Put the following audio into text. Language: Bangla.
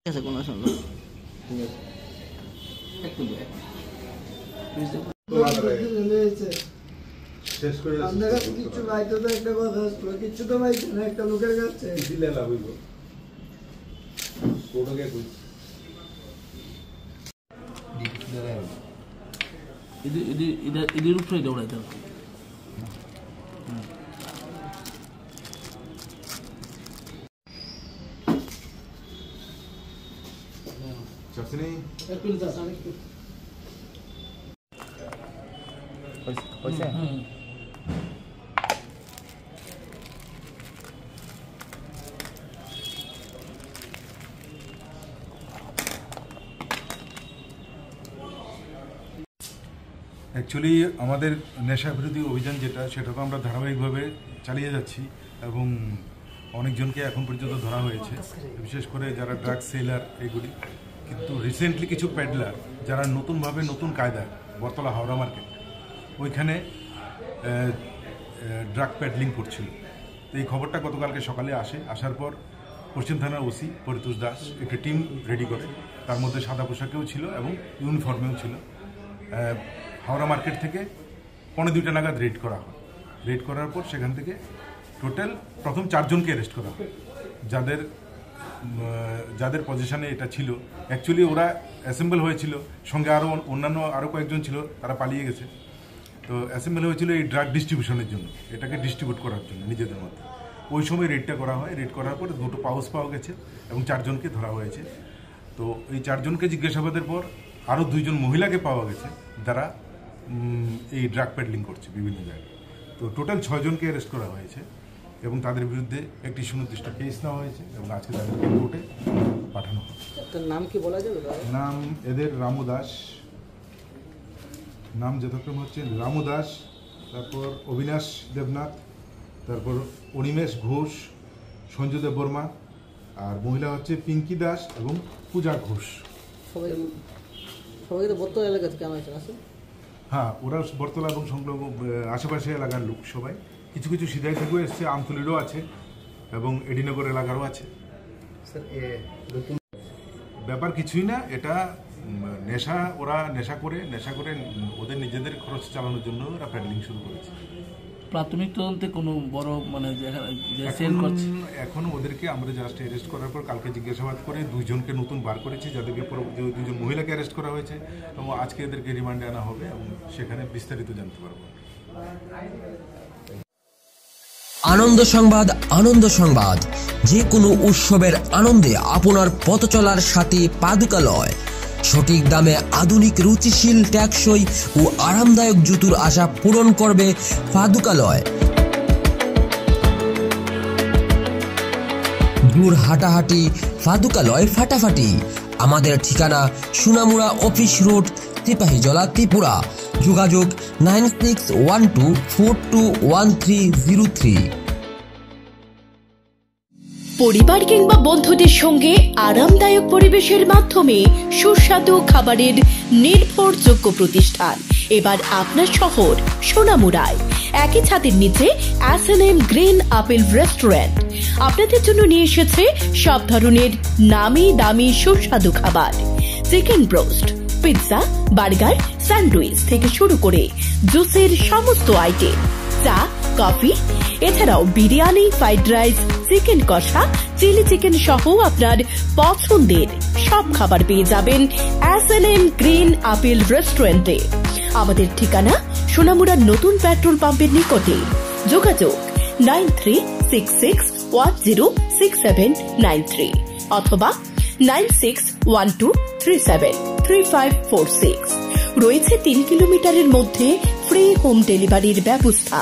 আছে কোনো সমস্যা শেষ করে আপনারা কিছু বাইতো তো একটা কথা আসলো কিছু তো বাইতো না একটা লোকের কাছে দিলে লাভ হইব কোডকে কই এদের উপরে দৌড়াই দাও চাচনি একটু দাস আমি একটু পয়সা অ্যাকচুয়ালি আমাদের নেশা বিরোধী অভিযান যেটা সেটা তো আমরা ধারাবাহিকভাবে চালিয়ে যাচ্ছি এবং অনেকজনকে এখন পর্যন্ত ধরা হয়েছে, বিশেষ করে যারা ড্রাগ সেলার এগুলি। কিন্তু রিসেন্টলি কিছু প্যাডলার যারা নতুনভাবে নতুন কায়দায় বরতলা হাওড়া মার্কেট ওইখানে ড্রাগ প্যাডলিং করছিল। তো এই খবরটা গতকালকে সকালে আসার পর পশ্চিম থানার ওসি পরিতোষ দাস একটা টিম রেডি করে, তার মধ্যে সাদা পোশাকেও ছিল এবং ইউনিফর্মেও ছিল। হাওড়া মার্কেট থেকে 2:45 নাগাদ রেড করা হয়। রেড করার পর সেখান থেকে টোটাল প্রথম 4 জনকে অ্যারেস্ট করা হয়, যাদের পজিশনে এটা ছিল। অ্যাকচুয়ালি ওরা অ্যাসেম্বল হয়েছিল, সঙ্গে আরও কয়েকজন ছিল, তারা পালিয়ে গেছে। তো অ্যাসেম্বল হয়েছিল এই ড্রাগ ডিস্ট্রিবিউশনের জন্য, এটাকে ডিস্ট্রিবিউট করার জন্য নিজেদের মধ্যে। ওই সময় রেডটা করা হয়। রেড করার পর 2টো পাউচ পাওয়া গেছে এবং 4 জনকে ধরা হয়েছে। তো এই 4 জনকে জিজ্ঞাসাবাদের পর আরও 2 জন মহিলাকে পাওয়া গেছে যারা এই ড্রাগ প্যাডলিং করছে বিভিন্ন জায়গায়। তো টোটাল 6 জনকে অ্যারেস্ট করা হয়েছে এবং তাদের বিরুদ্ধে একটি সুনির্দিষ্ট কেস নেওয়া হয়েছে এবং আজকে তাদেরকে কোর্টে পাঠানো হবে। তার নাম কি বলা যাবে? নাম এদের রামু দাস, নাম যথাক্রমে হচ্ছে রামু দাস, তারপর অবিনাশ দেবনাথ, তারপর অনিমেষ ঘোষ, সঞ্জয় দেব বর্মা, আর মহিলা হচ্ছে পিঙ্কি দাস এবং পূজা ঘোষ। সবাই তো বর্তলা এলাকা থেকে আমার আছে। হ্যাঁ, ওরা বরতলা এবং সংলগ্ন আশেপাশে এলাকার লোক সবাই। কিছু কিছু সিধাই থেকেও এসছে, আমতলিরও আছে এবং এডিনগর এলাকারও আছে। ব্যাপার কিছুই না, এটা ওরা নেশা করে ওদের নিজেদের খরচ চালানোর জন্য ওরা প্যাডলিং শুরু করেছে। প্রাথমিক তদন্তে কোনো বড় এখন ওদেরকে আমরা জাস্ট অ্যারেস্ট করার পর কালকে জিজ্ঞাসাবাদ করে 2 জনকে নতুন বার করেছি, যাদেরকে 2 জন মহিলাকে অ্যারেস্ট করা হয়েছে এবং আজকে এদেরকে রিমান্ডে আনা হবে এবং সেখানে বিস্তারিত জানতে পারবো। আনন্দ সংবাদ যে কোনো উৎসবের আনন্দে আপনার পথ চলার সাথে পাদুকালয়। সঠিক দামে আধুনিক রুচিশীল টেকসই ও আরামদায়ক জুতোর আশা পূরণ করবে পাদুকালয়। দূর হাঁটাহাঁটি, পাদুকালয় ফাটাফাটি। আমাদের ঠিকানা সোনামুড়া অফিস রোড, সিপাহীজলা, ত্রিপুরা। যোগাযোগ 9612421303। পরিবার কিংবা বন্ধুদের সঙ্গে আরামদায়ক পরিবেশের মাধ্যমে সুস্বাদু খাবারের নির্ভরযোগ্য প্রতিষ্ঠান এবার আপনার শহর সোনামুড়ায়। একই ছাদের নিচে S&M গ্রিন আপেল রেস্টুরেন্ট আপনাদের জন্য নিয়ে এসেছে সব ধরনের নামি দামি সুস্বাদু খাবার। Chicken broast, pizza, burger, sandwich থেকে শুরু করে জুসের সমস্ত আইটেম, চা, কফি, এছাড়াও বিরিয়ানি, ফ্রাইড রাইস, চিকেন কষা, চিলি চিকেন সহ আপনার পছন্দের সব খাবার পেয়ে যাবেন S&M গ্রিন আপেল রেস্টুরেন্টে। আমাদের ঠিকানা সোনামুড়ার নতুন পেট্রোল পাম্পের নিকটে। যোগাযোগ 9366106793 অথবা 9612373546। রয়েছে 3 কিলোমিটারের মধ্যে ফ্রি হোম ডেলিভারির ব্যবস্থা।